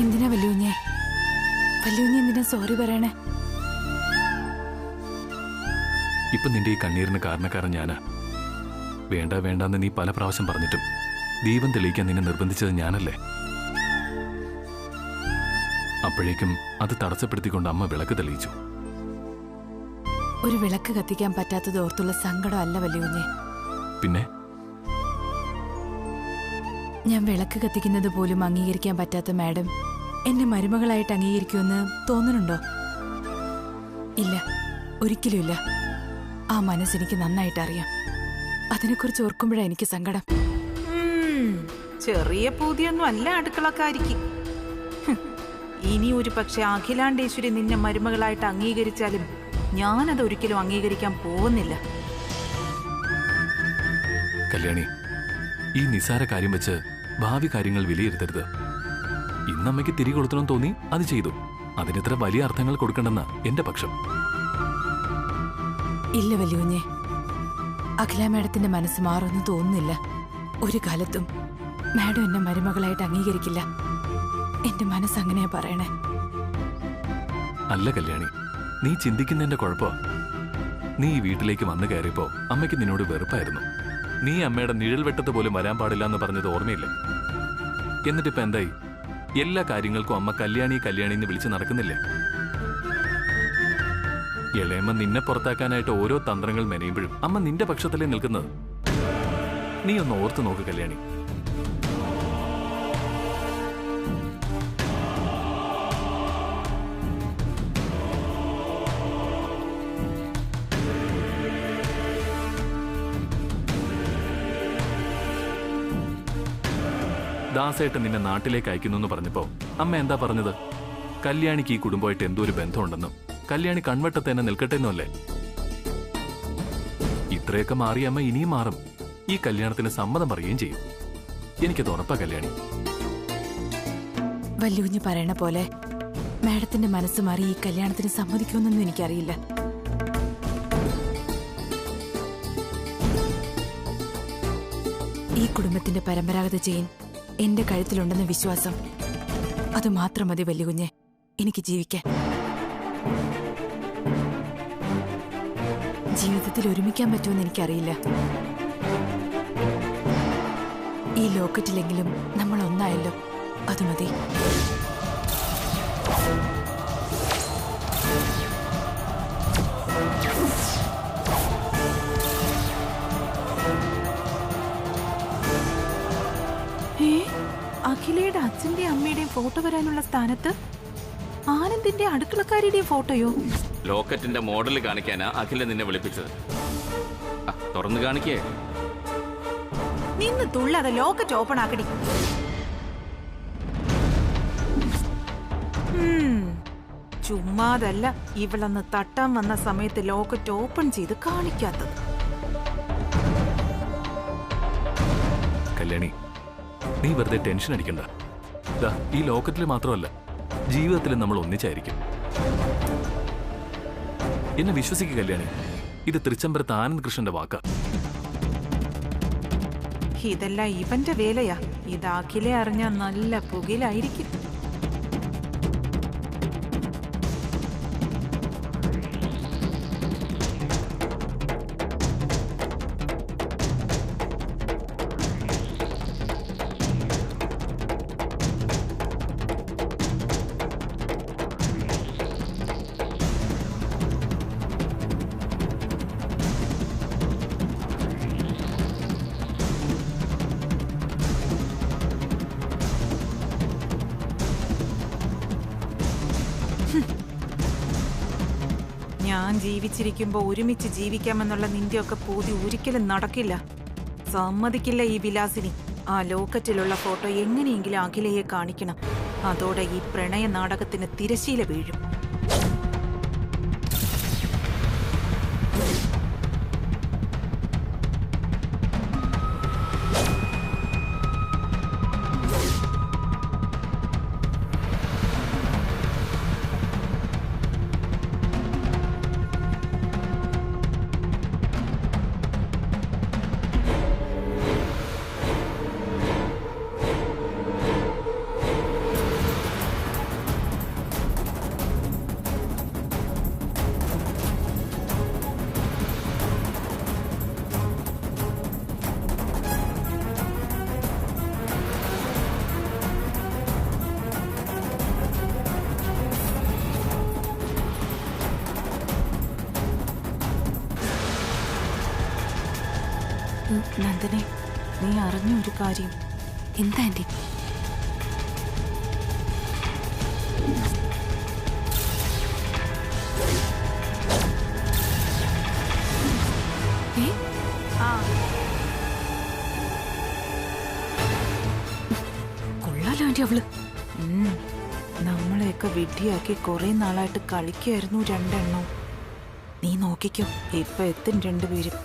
എന്തിനാ വല്യൂഞ്ഞേ? വല്യൂഞ്ഞ് എന്തിനാ സോറി പറയണേ? ഇപ്പൊ നിന്റെ ഈ കണ്ണീരിന് കാരണക്കാരൻ ഞാനാ. വേണ്ട വേണ്ടെന്ന് നീ പല പ്രാവശ്യം പറഞ്ഞിട്ടും ദീപം തെളിയിക്കാൻ നിന്നെ നിർബന്ധിച്ചത് ഞാനല്ലേ? അപ്പോഴേക്കും അത് തടസ്സപ്പെടുത്തിക്കൊണ്ട് അമ്മ വിളക്ക് തെളിയിച്ചു. ഒരു വിളക്ക് കത്തിക്കാൻ പറ്റാത്തത് ഓർത്തുള്ള സങ്കടം അല്ല വല്യൂഞ്ഞേ. പിന്നെ ഞാൻ വിളക്ക് കത്തിക്കുന്നത് പോലും അംഗീകരിക്കാൻ പറ്റാത്ത മാഡം എന്നെ മരുമകളായിട്ട് അംഗീകരിക്കുമെന്ന് തോന്നുന്നുണ്ടോ? ഇല്ല, ഒരിക്കലുമില്ല. ആ മനസ്സെനിക്ക് നന്നായിട്ട് അറിയാം. അതിനെക്കുറിച്ച് ഓർക്കുമ്പോഴാണ് എനിക്ക് സങ്കടം. ചെറിയ പൂതിയൊന്നും അല്ല അടുക്കളക്കാരിക്ക്. ഇനി ഒരു പക്ഷെ അഖിലാണ്ടേശ്വരി നിന്നെ മരുമകളായിട്ട് അംഗീകരിച്ചാലും ഞാനത് ഒരിക്കലും അംഗീകരിക്കാൻ പോകുന്നില്ല. കല്യാണി, ഈ നിസാര കാര്യം വെച്ച് ഭാവി കാര്യങ്ങൾ വിലയിരുത്തരുത്. ഇന്നമ്മയ്ക്ക് തിരികെ കൊടുത്തണമെന്ന് തോന്നി അത് ചെയ്തു. അതിനിത്ര വലിയ അർത്ഥങ്ങൾ കൊടുക്കണ്ടെന്ന എന്റെ പക്ഷം. ഇല്ല വല്യൂഞ്ഞേ, അഖില മാഡത്തിന്റെ മനസ്സ് മാറുമെന്ന് തോന്നുന്നില്ല. ഒരു കാലത്തും മാഡം എന്നെ മരുമകളായിട്ട് അംഗീകരിക്കില്ല. എന്റെ മനസ്സ് അങ്ങനെയാ പറയണേ. അല്ല കല്യാണി, നീ ചിന്തിക്കുന്നതിന്റെ കുഴപ്പമാ. നീ ഈ വീട്ടിലേക്ക് വന്നു കയറിയപ്പോ അമ്മയ്ക്ക് നിന്നോട് വെറുപ്പായിരുന്നു. നീ അമ്മയുടെ നിഴൽ വെട്ടത്ത് പോലും വരാൻ പാടില്ല എന്ന് പറഞ്ഞത് ഓർമ്മയില്ല? എന്നിട്ടിപ്പോ എന്തായി? എല്ലാ കാര്യങ്ങൾക്കും അമ്മ കല്യാണി കല്യാണി എന്ന് വിളിച്ച് നടക്കുന്നില്ലേ? ഇളയമ്മ നിന്നെ പുറത്താക്കാനായിട്ട് ഓരോ തന്ത്രങ്ങൾ മെനയുമ്പോഴും അമ്മ നിന്റെ പക്ഷത്തല്ലേ നിൽക്കുന്നത്? നീ ഒന്ന് ഓർത്തു നോക്ക് കല്യാണി. ദാസേട്ടൻ നിന്നെ നാട്ടിലേക്ക് അയക്കുന്നു എന്ന് പറഞ്ഞപ്പോ അമ്മ എന്താ പറഞ്ഞത്? കല്യാണിക്ക് ഈ കുടുംബമായിട്ട് എന്തോ ഒരു ബന്ധമുണ്ടെന്നും കല്യാണി കൺവെട്ടത്ത് തന്നെ നിൽക്കട്ടെ എന്നല്ലേ? ഇത്രയൊക്കെ മാറി അമ്മ ഇനിയും മാറും. ഈ കല്യാണത്തിന് സമ്മതം പറയുകയും ചെയ്യും. എനിക്കത് ഉറപ്പാ കല്യാണി. വല്യൂഞ്ഞ് പറയണ പോലെ മാഡത്തിന്റെ മനസ്സ് മാറി ഈ കല്യാണത്തിന് സമ്മതിക്കുമെന്നൊന്നും എനിക്കറിയില്ല. ഈ കുടുംബത്തിന്റെ പരമ്പരാഗത ചെയിൻ എന്റെ കഴുത്തിലുണ്ടെന്ന വിശ്വാസം, അത് മാത്രം മതി വല്യുകുഞ്ഞെ എനിക്ക് ജീവിക്കാൻ. ജീവിതത്തിൽ ഒരുമിക്കാൻ പറ്റുമെന്ന് എനിക്കറിയില്ല. ഈ ലോക്കറ്റിലെങ്കിലും നമ്മൾ ഒന്നായല്ലോ, അത് മതി. അഖിലയുടെ അച്ഛന്റെയും അമ്മയുടെയും ഫോട്ടോ വരാനുള്ള സ്ഥാനത്ത് ആനന്ദിന്റെ അടുക്കളക്കാരിയുടെയും ഫോട്ടോയോ? ലോക്കറ്റിന്റെ മോഡൽ കാണിക്കാനാ അഖില നിന്നെ വിളിപ്പിച്ചത്. തുറന്നു കാണിക്കേ. നിന്ന് തുള്ളാതെ ലോക്കറ്റ് ഓപ്പൺ ആക്കടി. ചുമ്മാതല്ല ഇവളന്ന് തട്ടാൻ വന്ന സമയത്ത് ലോക്കറ്റ് ഓപ്പൺ ചെയ്ത് കാണിക്കാത്തത്. കല്യാണി, നീ വെറുതെ ടെൻഷൻ അടിക്കണ്ട. ഈ ലോക്കറ്റിൽ മാത്രമല്ല, ജീവിതത്തിൽ നമ്മൾ ഒന്നിച്ചായിരിക്കും. എന്നെ വിശ്വസിക്കുക കല്യാണി, ഇത് തൃച്ചംബരത്ത് ആനന്ദ് കൃഷ്ണന്റെ വാക്കാ. ഇതെല്ലാം ഇവന്റെ വേലയാ. ഇത് അഖിലെ അറിഞ്ഞ നല്ല പുകയിലായിരിക്കും. ഞാൻ ജീവിച്ചിരിക്കുമ്പോ ഒരുമിച്ച് ജീവിക്കാമെന്നുള്ള നിന്റെയൊക്കെ പൂതി ഒരിക്കലും നടക്കില്ല. സമ്മതിക്കില്ല ഈ വിലാസിനി. ആ ലോക്കറ്റിലുള്ള ഫോട്ടോ എങ്ങനെയെങ്കിലും അഖിലയെ കാണിക്കണം. അതോടെ ഈ പ്രണയ നാടകത്തിന് തിരശീല വീഴും. നന്ദനെ, നീ അറിഞ്ഞ ഒരു കാര്യം. എന്താ ആന്റി? ആ, കൊള്ളാലോ ആന്റി അവള്. നമ്മളെയൊക്കെ വിഡ്ഢിയാക്കി കുറെ നാളായിട്ട് കളിക്കായിരുന്നു രണ്ടെണ്ണവും. നീ നോക്കിക്കോ, ഇപ്പൊ എത്തും രണ്ടുപേരും.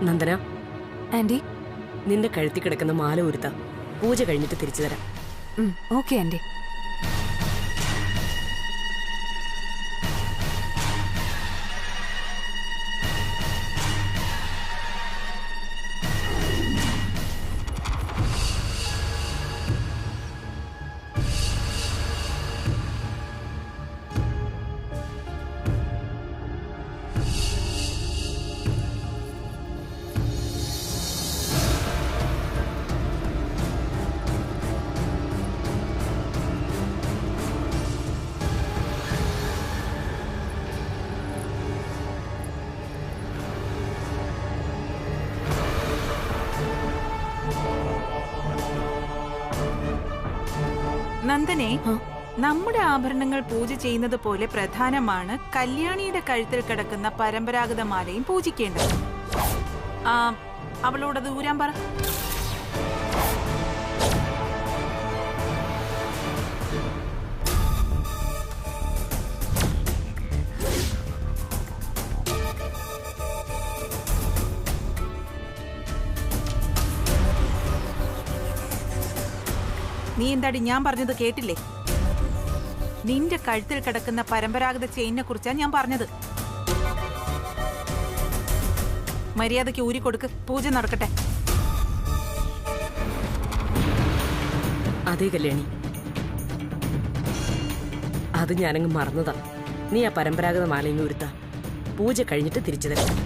നന്ദന, ആന്റി. നിന്റെ കഴുത്തി കിടക്കുന്ന മാല ഉരുത്താം. പൂജ കഴിഞ്ഞിട്ട് തിരിച്ചു തരാം. Okay aunty. നന്ദനെ, നമ്മുടെ ആഭരണങ്ങൾ പൂജ ചെയ്യുന്നത് പോലെ പ്രധാനമാണ് കല്യാണിയുടെ കഴുത്തിൽ കിടക്കുന്ന പരമ്പരാഗത മാലയും പൂജിക്കേണ്ടത്. അവളോടത് ഊരാൻ പറ. നീ എന്താടി ഞാൻ പറഞ്ഞത് കേട്ടില്ലേ? നിന്റെ കഴുത്തിൽ കിടക്കുന്ന പരമ്പരാഗത ചെയിനെ കുറിച്ചാ ഞാൻ പറഞ്ഞത്. മര്യാദയ്ക്ക് ഊരി കൊടുക്ക്, പൂജ നടക്കട്ടെ. അതേ കല്യാണി, അത് ഞാനങ്ങ് മറന്നതാ. നീ ആ പരമ്പരാഗത മാലയും ഉരുത്താ. പൂജ കഴിഞ്ഞിട്ട് തിരിച്ചു തരാം.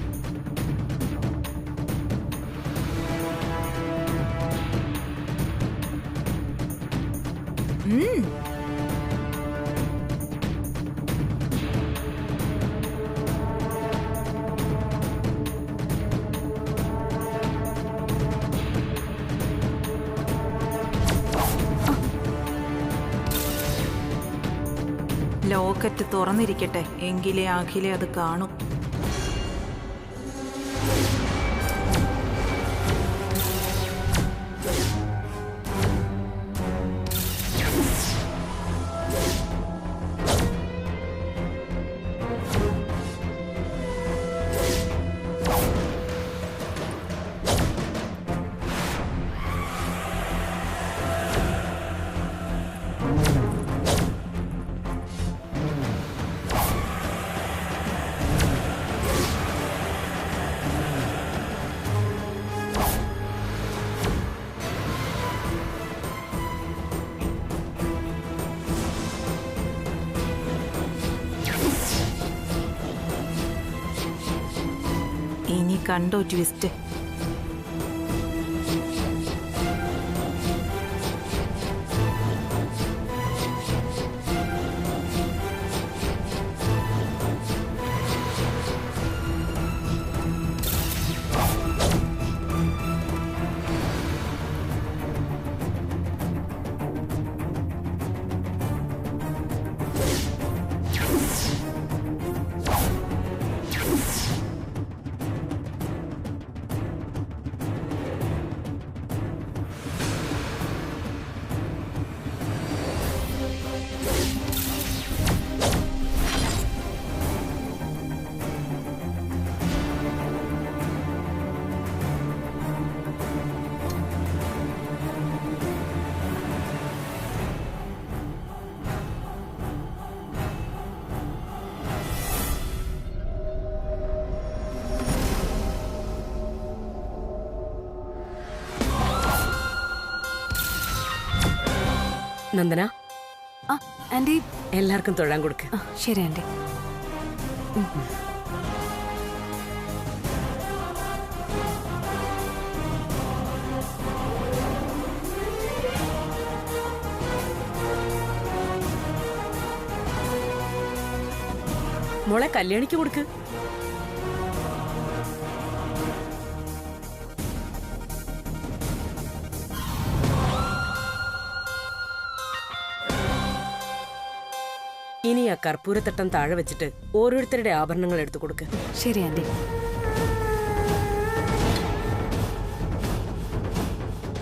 ലോക്കറ്റ് തുറന്നിരിക്കട്ടെ, എങ്കിലേ അഖിലെ അത് കാണൂ. ഇനി കണ്ടോ ട്വിസ്റ്റ്? നന്ദന, ആ ആന്റി. എല്ലാവർക്കും തൊഴാൻ കൊടുക്ക. ശരി ആന്റി. മോളെ കല്യാണിക്ക് കൊടുക്ക്. ഇനി ആ കർപ്പൂരത്തട്ടം താഴെ വെച്ചിട്ട് ഓരോരുത്തരുടെ ആഭരണങ്ങൾ എടുത്തു കൊടുക്ക്. ശരി ആന്റി.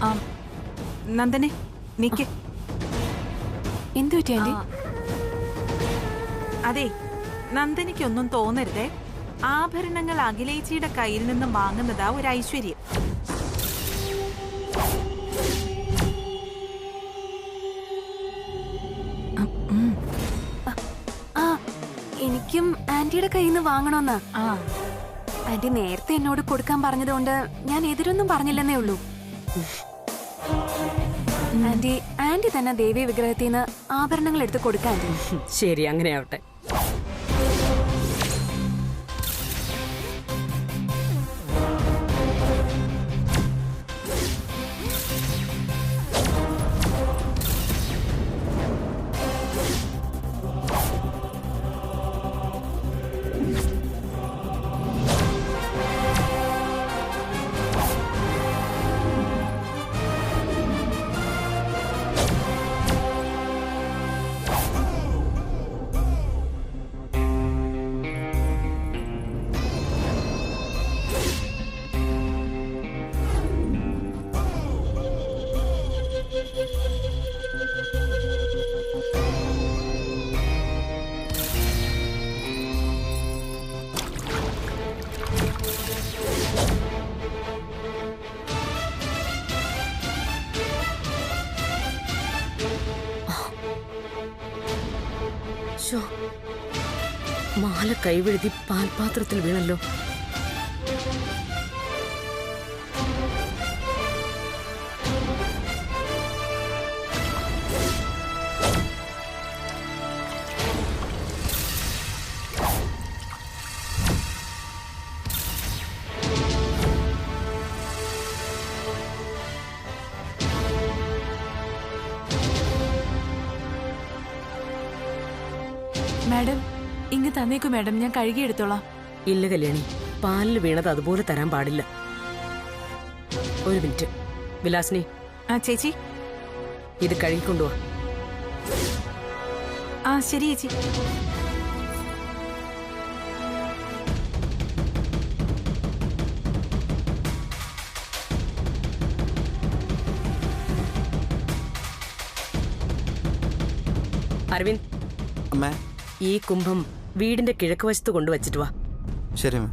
ആ നന്ദനെ നിക്ക്. എന്തു പറ്റി ആന്റി? അതെ, നന്ദനിക്കൊന്നും തോന്നരുതേ. ആഭരണങ്ങൾ അഖിലേച്ചിയുടെ കയ്യിൽ നിന്നും വാങ്ങുന്നതാ ഒരു ഐശ്വര്യം. ആ എനിക്കും ആന്റിയുടെ കയ്യിൽ നിന്ന് വാങ്ങണമെന്നാ. ആ ആന്റി നേരത്തെ എന്നോട് കൊടുക്കാൻ പറഞ്ഞതുകൊണ്ട് ഞാൻ എതിരൊന്നും പറഞ്ഞില്ലെന്നേ ഉള്ളൂ. ആന്റി ആന്റി തന്നെ ദേവി വിഗ്രഹത്തിൽ നിന്ന് ആഭരണങ്ങൾ എടുത്ത് കൊടുക്കാൻ. ശരി, അങ്ങനെ ആവട്ടെ. മാല കൈവഴുതി പാൽപാത്രത്തിൽ വീണല്ലോ. മാഡം ഇങ്ങ് തന്നേക്കു മാഡം, ഞാൻ കഴുകിയെടുത്തോളാം. ഇല്ല കല്യാണി, പാലിൽ വീണത് അതുപോലെ തരാൻ പാടില്ല. ഒരു മിനിറ്റ് വിലാസിനി, ആ ചേച്ചി. ഇത് കഴുകിക്കൊണ്ടുവാ. ആ ശരി ചേച്ചി. അരവിന്ദ്, അമ്മേ. ഈ കുംഭം വീടിന്റെ കിഴക്ക് വശത്ത് കൊണ്ടുവച്ചിട്ട് വാ. ശരി അമ്മ.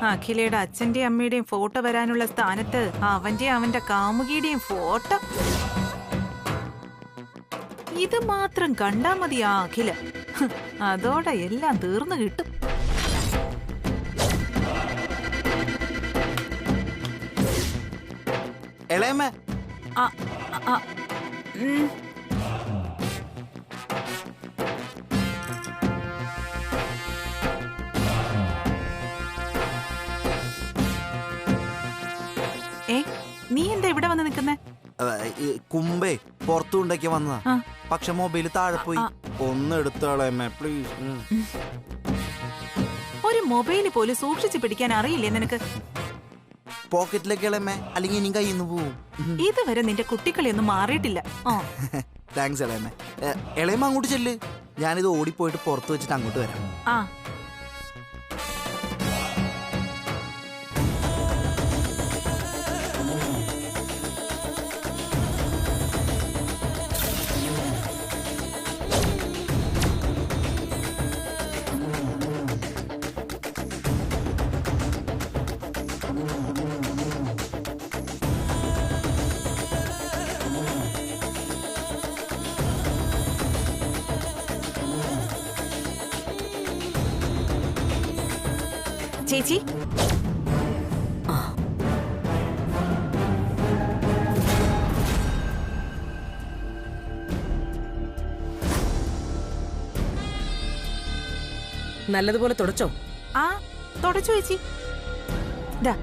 അഖിലയുടെ അച്ഛന്റെയും അമ്മയുടെയും ഫോട്ടോ വരാനുള്ള സ്ഥാനത്ത് അവന്റെ കാമുകിയുടെയും ഫോട്ടോ. ഇത് മാത്രം കണ്ടാ മതി ആ അഖില. അതോടെ എല്ലാം തീർന്നു കിട്ടും. എളയമ്മേ. ആ, ആ, ഉം. നീ എന്താ ഇവിടെ വന്ന് നിൽക്കുന്നേ? കുമ്പേ പുറത്തു കൊണ്ടേക്ക് വന്നതാ. പക്ഷെ മൊബൈൽ താഴെ പോയി. ഒന്ന് എടുത്തോളേമ്മേ പ്ലീസ്. ഒരു മൊബൈല് പോലും സൂക്ഷിച്ചു പിടിക്കാൻ അറിയില്ലേ നിനക്ക്? പോക്കറ്റിലേക്ക് ഇളയമ്മേ, അല്ലെങ്കിൽ ഇനി കയ്യിൽ നിന്ന് പോവും. ഇതുവരെ നിന്റെ കുട്ടികളെയൊന്നും മാറിയിട്ടില്ല. താങ്ക്സ് ഇളയമ്മേ. ഇളയമ്മ അങ്ങോട്ട് ചെല്ല്, ഞാനിത് ഓടിപ്പോയിട്ട് പുറത്ത് വെച്ചിട്ട് അങ്ങോട്ട് വരാം. ആ ചേച്ചി നല്ലതുപോലെ തുടച്ചോ? ആ തുടച്ചു ചേച്ചി. ദാ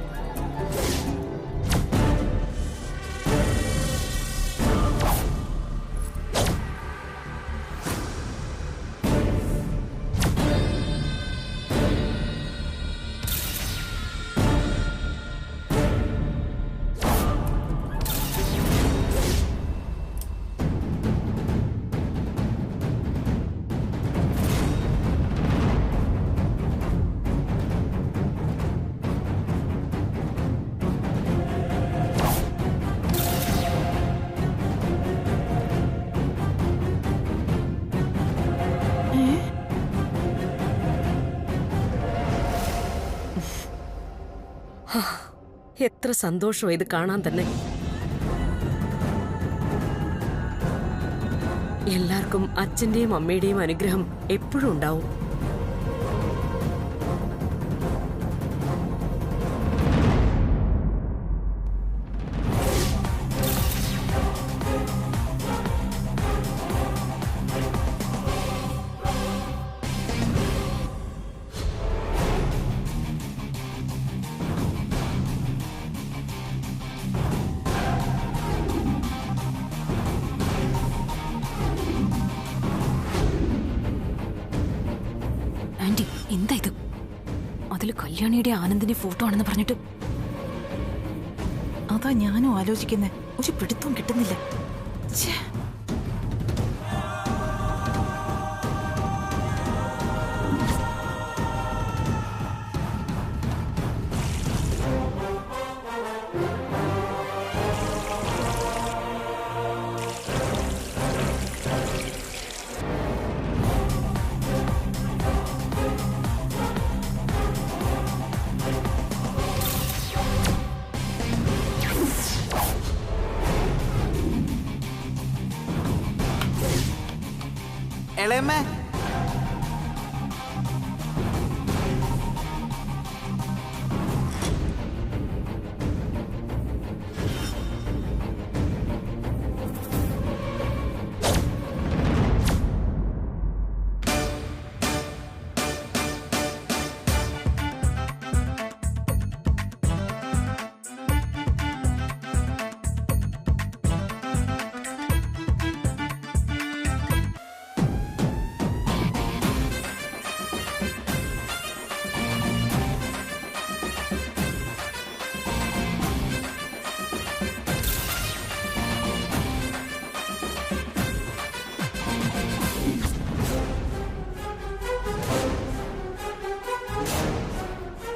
എത്ര സന്തോഷമോ ഇത് കാണാൻ തന്നെ. എല്ലാവർക്കും അച്ഛന്റെയും അമ്മയുടെയും അനുഗ്രഹം എപ്പോഴും ഉണ്ടാവും. ആന്റി എന്താ ഇത്? അതില് കല്യാണിയുടെ ആനന്ദിന്റെ ഫോട്ടോ ആണെന്ന് പറഞ്ഞിട്ട് അതാ ഞാനും ആലോചിക്കുന്നേ. ഒരു പിടുത്തവും കിട്ടുന്നില്ല. ഛേ. എളയമ്മേ,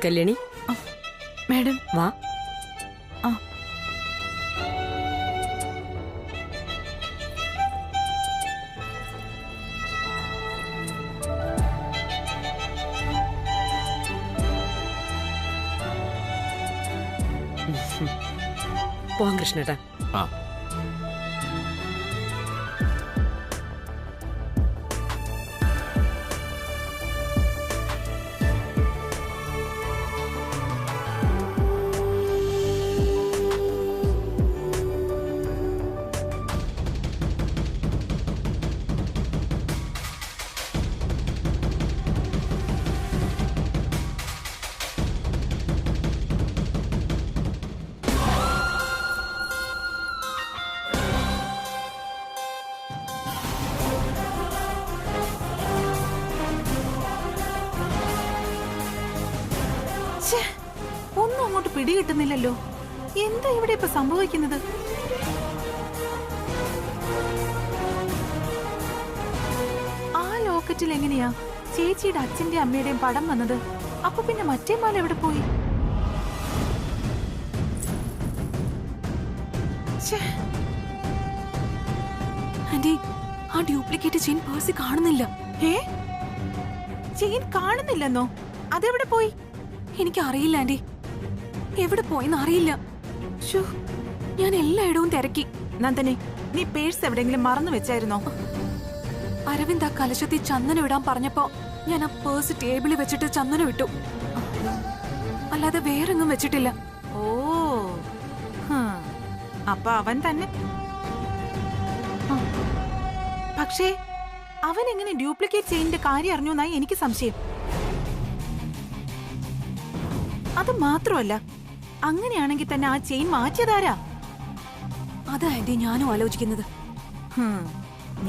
കല്യാണി മാഡം വാ. ആ പോവാം കൃഷ്ണേട്ടാ. ആ ഛേ, ഒന്നും അങ്ങോട്ട് പിടികിട്ടുന്നില്ലല്ലോ. എന്താ ഇവിടെ ഇപ്പൊ സംഭവിക്കുന്നത്? ആ ലോക്കറ്റിൽ എങ്ങനെയാ ചേച്ചിയുടെ അച്ഛന്റെ അമ്മയുടെയും പടം വന്നത്? അപ്പൊ പിന്നെ മറ്റേ മാല എവിടെ പോയി? ഛേ, ആന്റി ആ ഡ്യൂപ്ലിക്കേറ്റ് ചെയിൻ പേഴ്സിൽ കാണുന്നില്ല. ഏ ചെയിൻ കാണുന്നില്ലെന്നോ? അതെവിടെ പോയി? എനിക്ക് അറിയില്ല ആന്റി, എവിടെ പോയെന്ന് അറിയില്ല. ശ്ശോ, ഞാൻ എല്ലായിടവും തിരക്കി. നന്ദനെ, നീ പേഴ്സ് എവിടെയെങ്കിലും മറന്നു വെച്ചായിരുന്നോ? അരവിന്ദ് ആ കലശത്തിൽ ചന്ദനം ഇടാൻ പറഞ്ഞപ്പോ ഞാൻ ആ പേഴ്സ് ടേബിളിൽ വെച്ചിട്ട് ചന്ദനം ഇട്ടു. അല്ലാതെ വേറെങ്ങും വെച്ചിട്ടില്ല. ഓ അപ്പൊ അവൻ തന്നെ. പക്ഷേ അവൻ എങ്ങനെ ഡ്യൂപ്ലിക്കേറ്റ് ചെയിനിന്റെ കാര്യം അറിഞ്ഞു എന്നായി എനിക്ക് സംശയം. അത് മാത്രമല്ല, അങ്ങനെയാണെങ്കിൽ തന്നെ ആ ചെയിൻ മാറ്റിയതാരാ? അതാ ആന്റി ഞാനും ആലോചിക്കുന്നത്.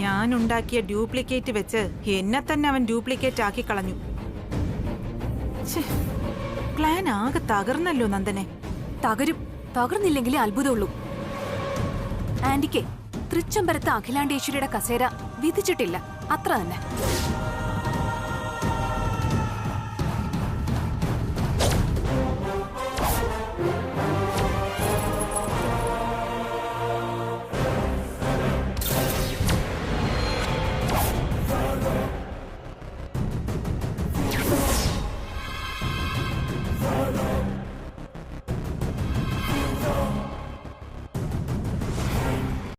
ഞാൻ ഉണ്ടാക്കിയ ഡ്യൂപ്ലിക്കേറ്റ് വെച്ച് എന്നെ തന്നെ അവൻ ഡ്യൂപ്ലിക്കേറ്റ് ആക്കി കളഞ്ഞു. പ്ലാൻ ആകെ തകർന്നല്ലോ നന്ദനെ. തകർന്നില്ലെങ്കിലേ അത്ഭുതമുള്ളൂ. ആന്റിക്ക് തൃച്ചംബരത്ത് അഖിലാണ്ടേശ്വരിയുടെ കസേര വിധിച്ചിട്ടില്ല, അത്ര തന്നെ.